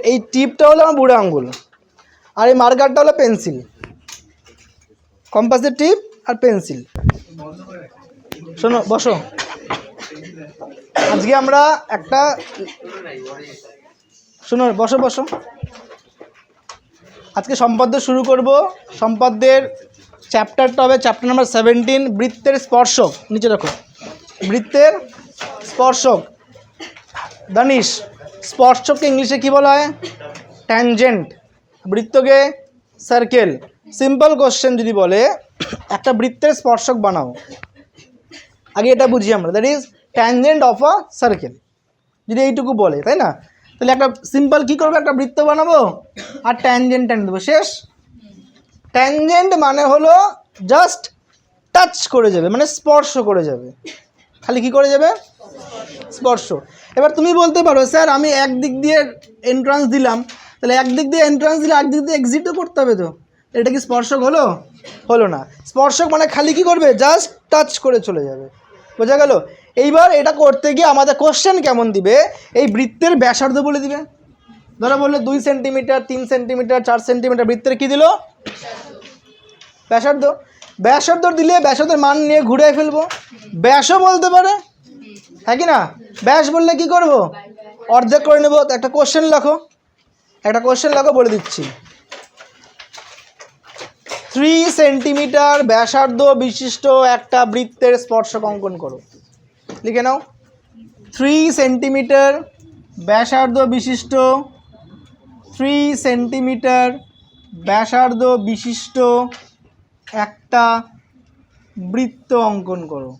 এই টিপটা হলো আমার বুড়ো আঙ্গুল, আর এই মার্কারটা হলো পেন্সিল। কম্পাসের টিপ আর পেন্সিল। শোনো, বসো। আজকে আমরা একটা, শোনো, বসো বসো। আজকে সম্পাদ্য শুরু করব। সম্পাদ্যের চ্যাপ্টারটা হবে চ্যাপ্টার নাম্বার 17, বৃত্তের স্পর্শক। নিচে রাখো, বৃত্তের স্পর্শক। দানিশ, স্পর্শককে ইংলিশে কি বলা হয়? ট্যানজেন্ট। বৃত্তকে সার্কেল। সিম্পল কোশ্চেন যদি বলে একটা বৃত্তের স্পর্শক বানাও, আগে এটা বুঝি আমরা, that is tangent of a circle. যদি এইটুকু বলে, তাই না? তাহলে একটা সিম্পল কী করবো, একটা বৃত্ত বানাবো আর ট্যানজেন্ট টেনে দেবো, শেষ। ট্যানজেন্ট মানে হলো জাস্ট টাচ করে যাবে, মানে স্পর্শ করে যাবে। খালি কি করে যাবে? স্পর্শ। এবার তুমি বলতে পারো, স্যার আমি একদিক দিয়ে এন্ট্রান্স দিলাম, তাহলে একদিক দিয়ে এন্ট্রান্স দিলে একদিক দিয়ে এক্সিটও করতে হবে, তো এটা কি স্পর্শক হলো? হলো না। স্পর্শক মানে খালি কি করবে? জাস্ট টাচ করে চলে যাবে। বোঝা গেল? এইবার এটা করতে গিয়ে আমাদের কোশ্চেন কেমন দিবে, এই বৃত্তের ব্যাসার্ধ বলে দিবে। ধরো বললো 2 সেন্টিমিটার, 3 সেন্টিমিটার, 4 সেন্টিমিটার, বৃত্তের কি দিল? ব্যাসার্ধ। ব্যাসার্ধ দিলে ব্যাসার্ধের মান নিয়ে ঘুরে ফেলবো। ব্যাসও বলতে পারে, হ্যাঁ কি না? ব্যাস বললে কি করব? অর্ধেক করে নেব। একটা কোশ্চেন লেখো, একটা কোশ্চেন লেখো, বলে দিচ্ছি। 3 সেন্টিমিটার ব্যাসার্ধ বিশিষ্ট একটা বৃত্তের স্পর্শক অঙ্কন করো। লিখে নাও, 3 সেন্টিমিটার ব্যাসার্ধ বিশিষ্ট, 3 সেন্টিমিটার ব্যাসার্ধ বিশিষ্ট একটা বৃত্ত অঙ্কন করো।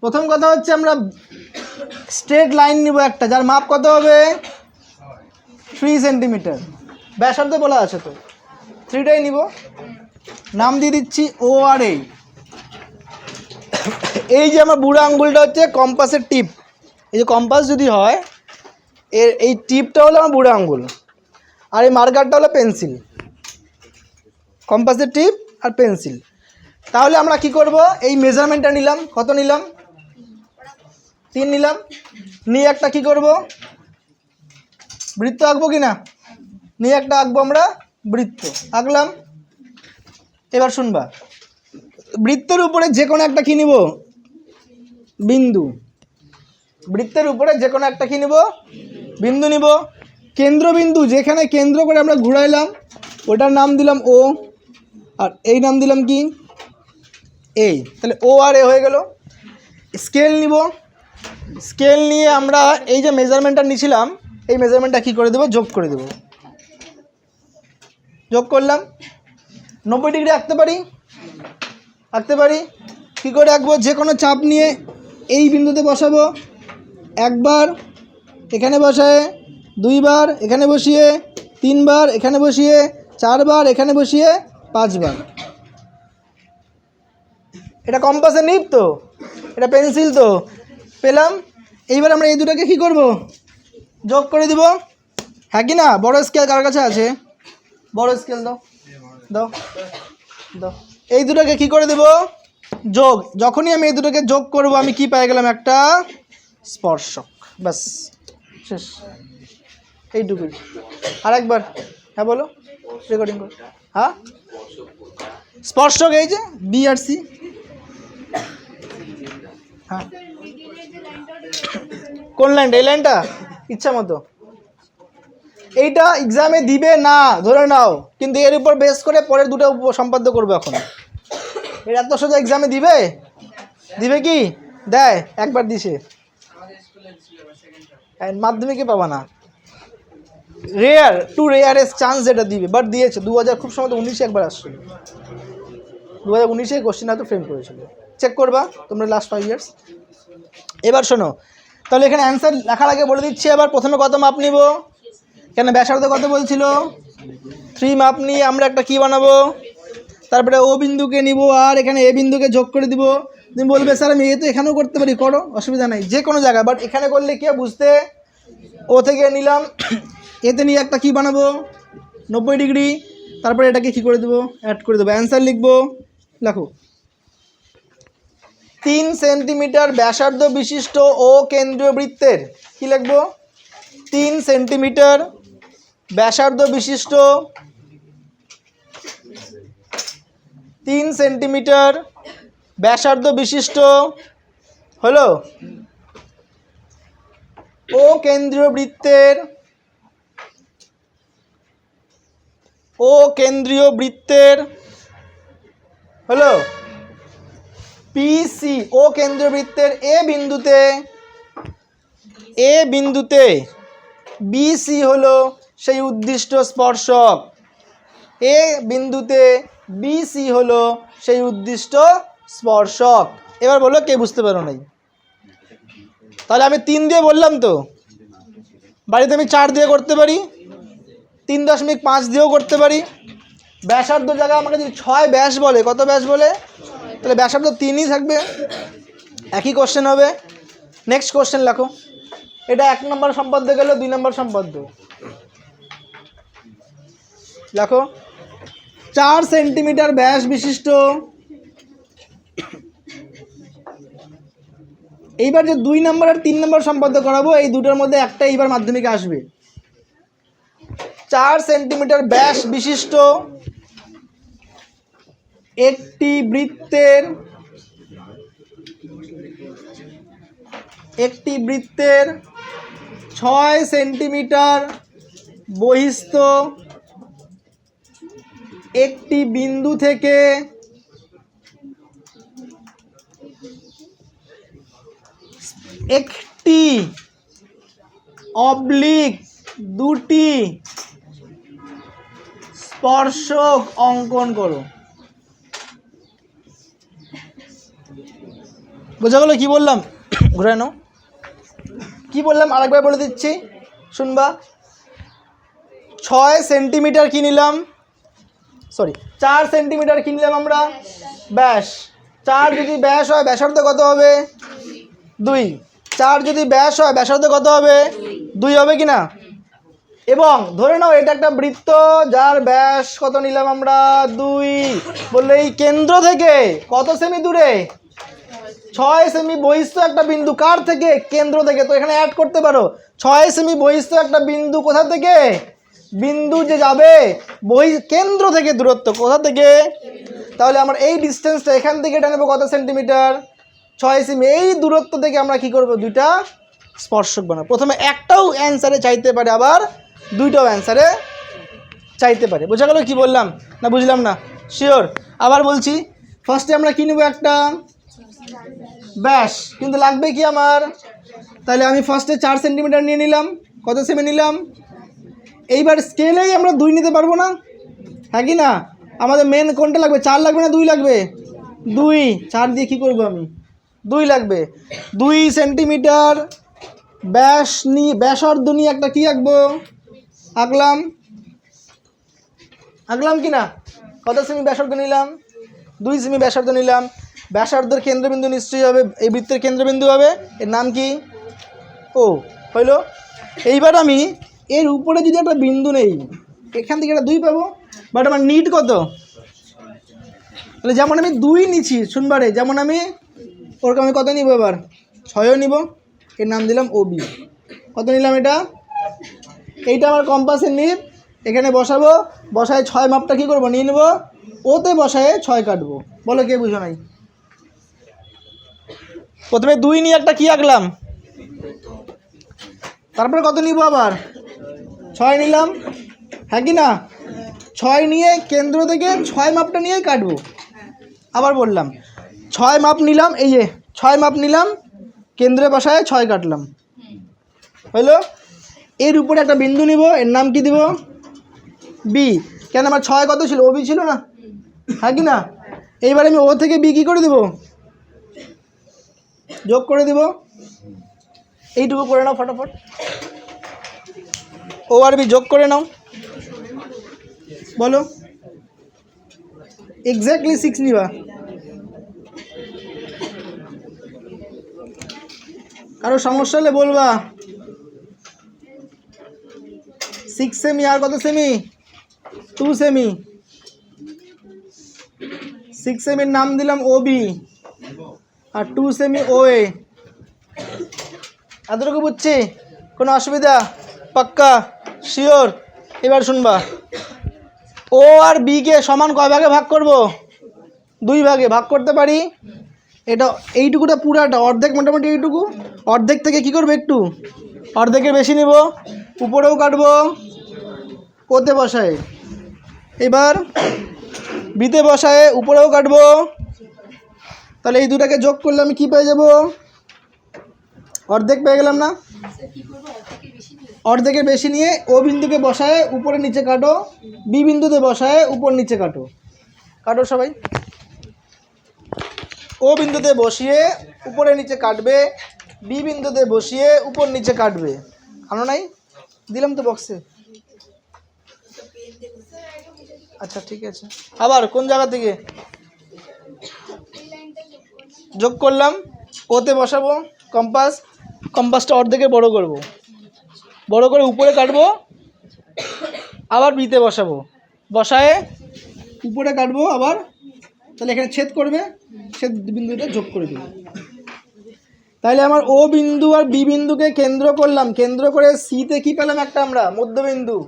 প্রথম কথা হচ্ছে আমরা স্ট্রেট লাইন নিব একটা, যার মাপ কত হবে? 3 সেন্টিমিটার। ব্যাসার্ধ বলা আছে তো, 3টাই নিব। নাম দিয়ে দিচ্ছি ও আর এই। এই যে আমার বুড়ো আঙ্গুলটা হচ্ছে কম্পাসের টিপ। এই যে কম্পাস যদি হয়, এই টিপটা হলো আমার বুড়ো আঙ্গুল, আর এই মার্কারটা হলো পেন্সিল। কম্পাসের টিপ আর পেন্সিল। তাহলে আমরা কি করব, এই মেজারমেন্টটা নিলাম। কত নিলাম? 3 নিলাম। নিয়ে একটা কি করব, বৃত্ত আঁকবো কি না? নিয়ে একটা আঁকবো আমরা বৃত্ত। আঁকলাম। এবার শুনবা, বৃত্তের উপরে যে কোনো একটা কি নিব? বিন্দু। বৃত্তের উপরে যে কোনো একটা কি নিব? বিন্দু নিব। কেন্দ্রবিন্দু, যেখানে কেন্দ্র করে আমরা ঘুরাইলাম, ওটার নাম দিলাম ও, আর এই নাম দিলাম কি? এই। তাহলে ও আর এ হয়ে গেল। স্কেল নিব। স্কেল নিয়ে আমরা এই যে মেজারমেন্টটা নিয়েছিলাম, এই মেজারমেন্টটা কী করে দেবো? যোগ করে দেব। যোগ করলাম। 90 ডিগ্রি আঁকতে পারি? আঁকতে পারি। কী করে আঁকবো? যে কোনো চাপ নিয়ে এই বিন্দুতে বসাবো, একবার এখানে বসায়, 2 বার এখানে বসিয়ে, 3 বার এখানে বসিয়ে, 4 বার এখানে বসিয়ে, 5 বার। এটা কম্পাসের নিব তো, এটা পেন্সিল তো, পেলাম। এইবার আমরা এই দুটোকে কী করব? যোগ করে দিব, হ্যাঁ কি না? বড় স্কেল কার কাছে আছে? বড় স্কেল দাও, দাও, দাও। এই দুটোকে কী করে দেব? যোগ। যখনই আমি এই দুটোকে যোগ করব, আমি কি পেয়ে গেলাম? একটা স্পর্শক। ব্যাস, শেষ। এইটুকুই। আরেকবার, হ্যাঁ বলো, রেকর্ডিং করো। হ্যাঁ, স্পর্শক এই যে বি আর সি। হ্যাঁ, কোন লাইনটা? এই লাইনটা ইচ্ছা মতো। এইটা এক্সামে দিবে না ধরে নাও, কিন্তু এর উপর বেস করে পরের দুটো সম্পাদ্য করবে। এখন এর এত সোজা এক্সামে দিবে? দিবে কি? দেয়? একবার দিছে, মাধ্যমিকে পাবা না। রেয়ার, টু রেয়ারেস্ট চান্স যেটা দিবে, বাট দিয়েছে। 2000 খুব সম্ভবত 19-এ একবার আসছিল। 2019-এ কোশ্চেন হয়তো ফ্রেম করেছিল। চেক করবা তোমরা লাস্ট 5 ইয়ার্স। এবার শোনো, তাহলে এখানে অ্যান্সার লেখার আগে বলে দিচ্ছি। এবার প্রথমে কত মাপ নিব? কেন ব্যাসার্ধ কত বলছিল? 3 মাপ নিয়ে আমরা একটা কি বানাবো? তারপরে ও বিন্দুকে নিব, আর এখানে এ বিন্দুকে যোগ করে দিব। তুমি বলবে স্যার আমি এ তো এখানেও করতে পারি, করো, অসুবিধা নাই, যে কোনো জায়গায়। বাট এখানে করলে কি বুঝতে? ও থেকে নিলাম, এতে নিয়ে একটা কি বানাবো? 90 ডিগ্রি। তারপরে এটাকে কী করে দেবো? অ্যাড করে দেবো। অ্যান্সার লিখবো, লেখো। 3 সেন্টিমিটার ব্যাসার্ধ বিশিষ্ট ও কেন্দ্রীয় বৃত্তের কি লিখবো 3 সেন্টিমিটার ব্যাসার্ধ বিশিষ্ট 3 সেন্টিমিটার ব্যাসার্ধ বিশিষ্ট হলো ও কেন্দ্রীয় বৃত্তের হলো পিসি ও কেন্দ্রীয় বৃত্তের এ বিন্দুতে বিসি হলো সেই উদ্দিষ্ট স্পর্শক এ বিন্দুতে বিসি হলো সেই উদ্দিষ্ট স্পর্শক। এবার বলো কে বুঝতে পারো নাই? তাহলে আমি 3 দিয়ে বললাম তো, বাড়িতে আমি 4 দিয়ে করতে পারি, 3.5 দিয়েও করতে পারি। ব্যাসার্ধ জায়গায় আমাকে যদি 6 ব্যাস বলে, কত ব্যাস বলে, তাহলে ব্যাসার্ধ 3ই থাকবে। একই কোশ্চেন হবে। নেক্সট কোশ্চেন লেখো। এটা 1 নম্বর সম্পাদ্য গেল, 2 নম্বর সম্পাদ্য লেখো। 4 সেন্টিমিটার ব্যাস বিশিষ্ট, এইবার যে 2 নম্বর আর 3 নম্বর সম্পাদ্য করাবো, এই দুটোর মধ্যে একটা এইবার মাধ্যমিকে আসবে। 4 সেন্টিমিটার ব্যাস বিশিষ্ট একটি বৃত্তের 6 সেন্টিমিটার বহিস্থ একটি বিন্দু থেকে একটি অবলিক 2টি স্পর্শক অঙ্কন করো। বোঝা গেল কি বললাম? ঘুরে নাও কি বললাম, আরেকবার বলে দিচ্ছি, শুনবা। 6 সেন্টিমিটার কি নিলাম, 4 সেন্টিমিটার কি নিলাম আমরা ব্যাস। 4 যদি ব্যাস হয়, ব্যাসার্ধ কত হবে 2। 4 যদি ব্যাস হয়, ব্যাসার্ধ কত হবে 2 হবে কি না? এবং ধরে নাও এটা একটা বৃত্ত যার ব্যাস কত নিলাম আমরা 2, বললে এই কেন্দ্র থেকে কত সেমি দূরে 6 সেমি বহিস্থ একটা বিন্দু, কার থেকে? কেন্দ্র থেকে। তো এখানে অ্যাড করতে পারো 6 সেমি বহিস্থ একটা বিন্দু, কোথা থেকে? বিন্দু যে যাবে কেন্দ্র থেকে দূরত্ব কোথা থেকে? তাহলে আমরা এই ডিস্টেন্সটা এখান থেকে এটা নেব কত সেন্টিমিটার 6 সেমি। এই দূরত্ব থেকে আমরা কি করব, 2টা স্পর্শক বানাবো। প্রথমে একটাও অ্যান্সারে চাইতে পারে, আবার 2টাও অ্যান্সারে চাইতে পারে। বোঝা গেল কি বললাম না বুঝলাম না? শিওর? আবার বলছি, ফার্স্টে আমরা কি নেব, একটা ব্যাস, কিন্তু লাগবে কি আমার, তাহলে আমি ফার্স্টে 4 সেন্টিমিটার নিয়ে নিলাম, কত সেমি নিলাম। এইবার স্কেলেই আমরা 2 নিতে পারবো না, হ্যাঁ কি না? আমাদের মেন কোনটা লাগবে, 4 লাগবে না 2 লাগবে? 2। 4 দিয়ে কী করবো আমি, 2 লাগবে। 2 সেন্টিমিটার ব্যাসার্ধ নিয়ে একটা কি আঁকবো, আঁকলাম কি না? কত সেমি ব্যাসার্ধ নিলাম, 2 সেমি ব্যাসার্ধ নিলাম। ব্যাসার্ধের কেন্দ্রবিন্দু নিশ্চয়ই হবে, এই বৃত্তের কেন্দ্রবিন্দু হবে, এর নাম কি ও হইল। এইবার আমি এর উপরে যদি একটা বিন্দু নেই, এখান থেকে একটা 2 পাবো, বাট আমার নিট কত, তাহলে যেমন আমি 2 নিচ্ছি শুনবারে, যেমন আমি ওরকম আমি কত নিব, এবার 6ও নিব, এর নাম দিলাম ওবি। কত নিলাম এটা, এইটা আমার কম্পাসের নিব, এখানে বসাবো, বসায় 6 মাপটা কী করবো, নিয়ে নেবো, ওতে বসায় 6 কাটবো। বলো কে বুঝো নাই? প্রথমে 2 নিয়ে একটা কি আঁকলাম, তারপরে কত নিব, আবার 6 নিলাম, হ্যাঁ কি না? 6 নিয়ে কেন্দ্র থেকে 6 মাপটা নিয়েই কাটবো। আবার বললাম 6 মাপ নিলাম, এই যে 6 মাপ নিলাম, কেন্দ্রে বসায় 6 কাটলাম, হইল। এর উপরে একটা বিন্দু নিব, এর নাম কি দিব, বি। কেন, আমার 6 কত ছিল, ও বি ছিল না, হ্যাঁ কি না? এইবার আমি ও থেকে বি কী করে দেব, যোগ করে দেব। এইটুকু করে নাও ফটাফট, ও আর বি যোগ করে নাও, বলো। এক্স্যাক্টলি 6 নিবা। কারো সমস্যা হলে বলবা। 6 সেমি আর কত সেমি, 2 সেমি। 6 সেমির নাম দিলাম ওবি, আর 2 সেমি ও এ। এতটুকু বুঝছি? কোনো অসুবিধা? পাক্কা শিওর? এবার শুনবা, ও আর বিকে সমান কয় ভাগে ভাগ করব? 2 ভাগে ভাগ করতে পারি। এটা এইটুকুটা পুরাটা অর্ধেক, মোটামুটি এইটুকু অর্ধেক থেকে কি করবে, একটু অর্ধেকের বেশি নিব, উপরেও কাটবো, ওতে বসায়, এবার বিতে বসায় উপরেও কাটবো। তাহলে এই দুটাকে যোগ করলে আমি কি পেয়ে যাব? অর্ধেক পেয়ে গেলাম না? অর্ধেকের বেশি নিয়ে ও বিন্দুকে বসায় উপরে নিচে কাটো, বি বিন্দুতে বসায় উপর নিচে কাটো। কাটো সবাই। ও বিন্দুতে বসিয়ে উপরে নিচে কাটবে, বি বিন্দুতে বসিয়ে উপর নিচে কাটবে। আনো নাই? দিলাম তো বক্সে। আচ্ছা ঠিক আছে। আবার কোন জায়গা থেকে যোগ করলাম? ওতে বসাবো কম্পাস, কম্পাসটা অর্ধেকে বড় করব, বড় করে উপরে কাটবো, আবার বিতে বসাবো, বসায়ে উপরে কাটবো আবার। তাহলে এখানে ছেদ করবে, ছেদ বিন্দুটা যোগ করে দেব। তাহলে আমার ও বিন্দু আর বি বিন্দুকে কেন্দ্র করলাম, কেন্দ্র করে সিতে কি পেলাম? একটা আমরা মধ্যবিন্দু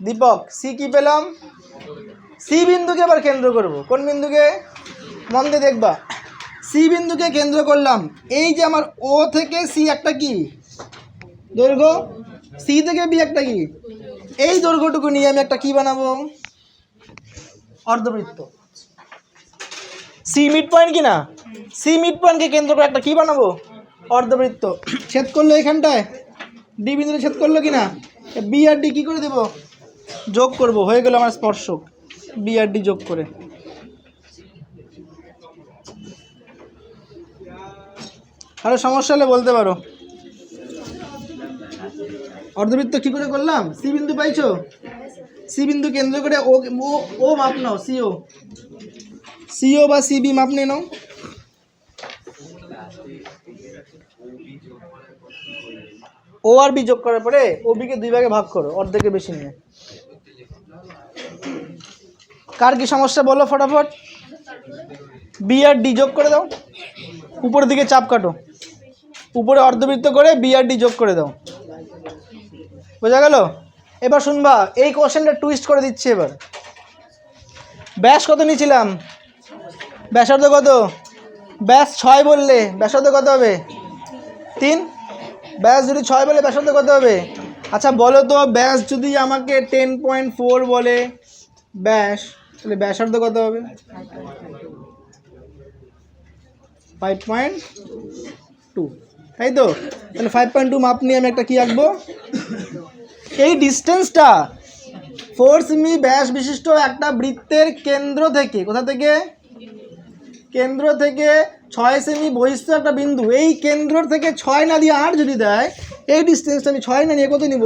দীপক। সি কি পেলাম? সি বিন্দুকে আবার কেন্দ্র করব। কোন বিন্দুকে? মন দিয়ে দেখবা। সি বিন্দুকে কেন্দ্র করলাম। এই যে আমার ও থেকে সি একটা কি দৈর্ঘ্য, সি থেকে বি একটা কি, এই দৈর্ঘ্যটুকু নিয়ে আমি একটা কি বানাবো? অর্ধবৃত্ত। সি মিড পয়েন্ট কি না? সি মিড পয়েন্টকে কেন্দ্র করে একটা কি বানাবো? অর্ধবৃত্ত। ছেদ করলো এখানটায়, ডি বিন্দুতে ছেদ করলো কি না? বি আর ডি কী করে দেব? যোগ করব। হয়ে গেল আমার স্পর্শক। বি আর ডি যোগ করে। আরো সমস্যা হলে বলতে পারো। অর্ধবৃত্ত কি করে করলাম? সি বিন্দু পাইছো? সি বিন্দু কেন্দ্র করে ও ও মাপ নাও, সিও, সিও বা সিবি মাপ নিয়ে নাও। ও আর বি যোগ করার পরে ও বিকে 2 ভাগে ভাগ করো, অর্ধেকের বেশি নিয়ে। কার কি সমস্যা বলো ফটাফট? বি আর ডি যোগ করে দাও, উপরের দিকে চাপ কাটো, উপরে অর্ধবৃত্ত করে বি আর ডি যোগ করে দাও। বোঝা গেল? এবার শুনবা, এই কোশ্চেনটা টুইস্ট করে দিচ্ছি। এবার ব্যাস কত নিয়েছিলাম? ব্যাসার্ধ কত? ব্যাস 6 বললে ব্যাসার্ধ কত হবে? 3। ব্যাস যদি 6 বলে ব্যাসার্ধ কত হবে? আচ্ছা বলো তো, ব্যাস যদি আমাকে 10.4 বলে ব্যাস, তাহলে ব্যাসার্ধ কত হবে? 5.2, তাই তো? তাহলে 5.2 মাপ নিয়ে আমি একটা কি আঁকবো? এই ডিস্টেন্সটা 4 সেমি ব্যাস বিশিষ্ট একটা বৃত্তের কেন্দ্র থেকে, কোথা থেকে? কেন্দ্র থেকে 6 সেমি বহিস্থ একটা বিন্দু, এই কেন্দ্র থেকে 6 না দিয়ে 8 যদি দেয়, এই ডিস্টেন্সটা আমি 6 না নিয়ে কত নিব?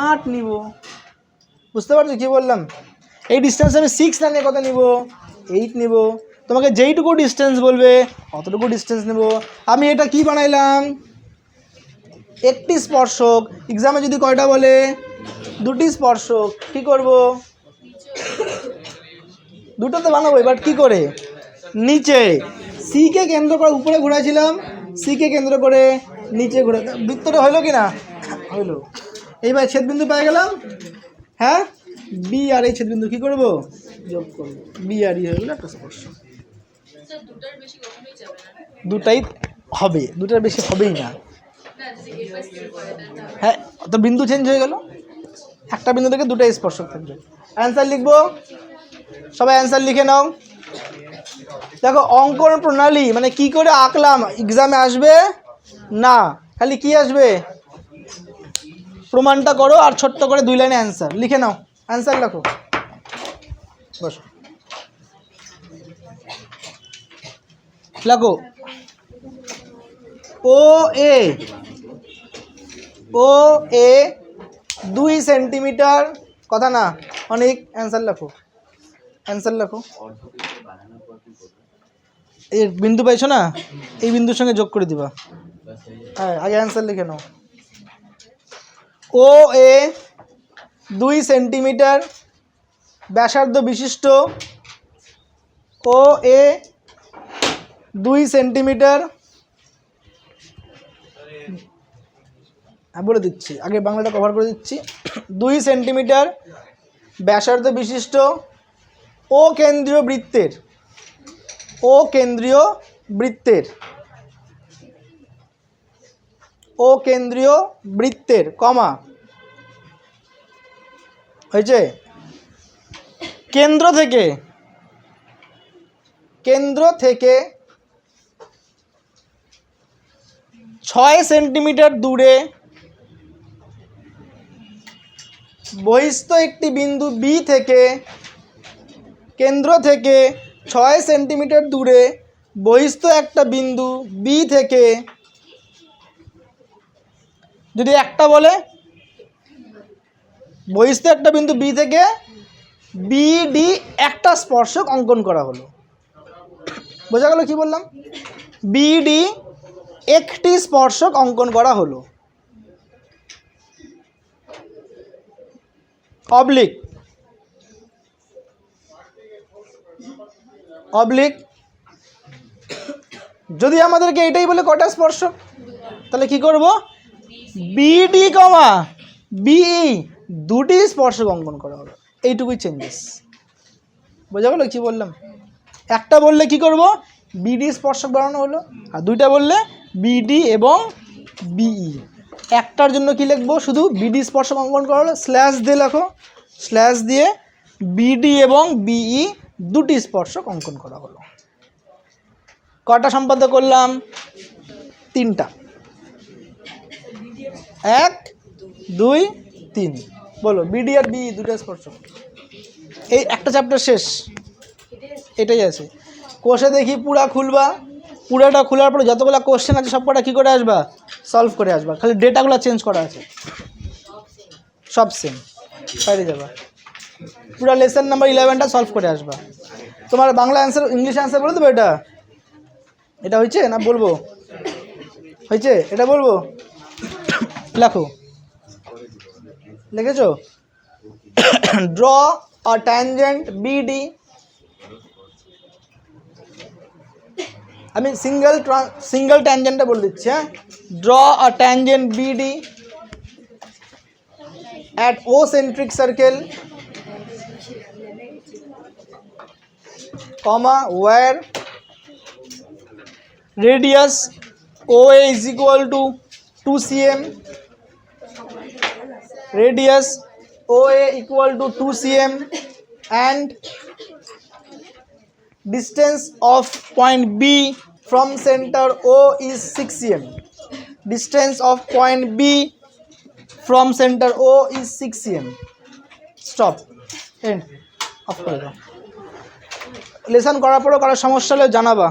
8 নিব। বুঝতে পারছো কি বললাম? এই ডিস্টেন্স আমি 6 না নিয়ে কত নিব? 8 নিব। তোমাকে যেইটুকু ডিস্টেন্স বলবে অতটুকু ডিস্টেন্স নেব। আমি এটা কি বানাইলাম? একটি স্পর্শক। এক্সামে যদি কয়টা বলে? 2টি স্পর্শক। কি করব? দুটোতে বানাবো। এবার কি করে? নিচে সিকে কেন্দ্র করে উপরে ঘুরাইছিলাম, সিকে কেন্দ্র করে নিচে ঘুরে, বৃত্তটা হইলো কি না? হইলো। এইবার ছেদবিন্দু পেয়ে গেলাম। হ্যাঁ, বি আর এই ছেদবিন্দু কি করব? যোগ করব। বি আর ই হয়ে গেল একটা স্পর্শক। দুটাই হবে, দুটার বেশি হবেই না। হ্যাঁ, তো বিন্দু চেঞ্জ হয়ে গেল, একটা বিন্দু থেকে দুটাই স্পর্শক থাকবে। অ্যান্সার লিখবো, সবাই অ্যান্সার লিখে নাও। দেখো, অঙ্কন প্রণালী মানে কি করে আঁকলাম এক্সামে আসবে না, খালি কি আসবে? প্রমাণটা করো আর ছোট্ট করে 2 লাইনে অ্যান্সার লিখে নাও। অ্যান্সার লেখো, বসো লেখো। ও এ, ও এ 2 সেন্টিমিটার, কথা না অনেক। অ্যান্সার লেখো, অ্যান্সার লেখো। এই বিন্দু পাইছো না, এই বিন্দুর সঙ্গে যোগ করে দিবা। হ্যাঁ, আগে অ্যান্সার লিখে নাও। ও এ 2 সেন্টিমিটার ব্যাসার্ধ বিশিষ্ট, ও এ 2 সেন্টিমিটার, বলে দিচ্ছি, আগে বাংলাটা কভার করে দিচ্ছি। 2 সেন্টিমিটার ব্যাসার্ধ বিশিষ্ট ও কেন্দ্রীয় বৃত্তের, ও কেন্দ্রীয় বৃত্তের, ও কেন্দ্রীয় বৃত্তের কমা হয়েছে কেন্দ্র থেকে, কেন্দ্র থেকে 6 সেন্টিমিটার দূরে বহিস্থ একটি বিন্দু বি থেকে, কেন্দ্র থেকে 6 সেন্টিমিটার দূরে বহিস্থ একটা বিন্দু বি থেকে, যদি একটা বলে বহিস্থ একটা বিন্দু বি থেকে বিডি একটা স্পর্শক অঙ্কন করা হলো। বোঝা গেল কি বললাম? বিডি একটি স্পর্শক অঙ্কন করা হলো। অবলিক, অবলিক যদি আমাদেরকে এটাই বলে কটা স্পর্শক, তাহলে কি করব? বিডি কমা বিই দুটি স্পর্শক অঙ্কন করা হলো। এইটুকুই চেঞ্জেস। বোঝা গেল কি বললাম? একটা বললে কি করব? বিডি স্পর্শক বানানো হলো, আর দুইটা বললে বিডি এবং বিই। একটার জন্য কি লিখবো? শুধু বিডি স্পর্শক অঙ্কন করা হলো, স্ল্যাশ দিয়ে লেখো, স্ল্যাশ দিয়ে বিডি এবং বিই দুটি স্পর্শক অঙ্কন করা হলো। কটা সম্পাদ্য করলাম? 3টা। 1 2 3। বলো বিডি আর বিই দুটো স্পর্শক। এই একটা চ্যাপ্টার শেষ, এটাই আছে। কোষে দেখি পুরা খুলবা, পুরাটা খোলার পরে যতগুলো কোশ্চেন আছে সবকটা কী করে আসবা? সলভ করে আসবা। খালি ডেটাগুলো চেঞ্জ করা আছে, সব সেম, বাইরে যাবা। পুরা লেসন নাম্বার 11টা সলভ করে আসবা। তোমার বাংলা অ্যান্সার, ইংলিশ অ্যান্সার বলে দেবো। এটা এটা হয়েছে না বলবো? হয়েছে, এটা বলবো? লেখো, লিখেছো? Draw a tangent BD. আমি সিঙ্গেল ট্যানজেন্টটা বলে দিচ্ছি। হ্যাঁ, draw a tangent BD at O centric circle, comma where radius OA is equal to 2 cm, radius OA equal to 2 cm and distance of point B from center O is 6 cm. Distance of point B from center O is 6 cm. Stop. End. Off করে দাও। Lesson করার পরও কারো সমস্যা হলে জানাবা।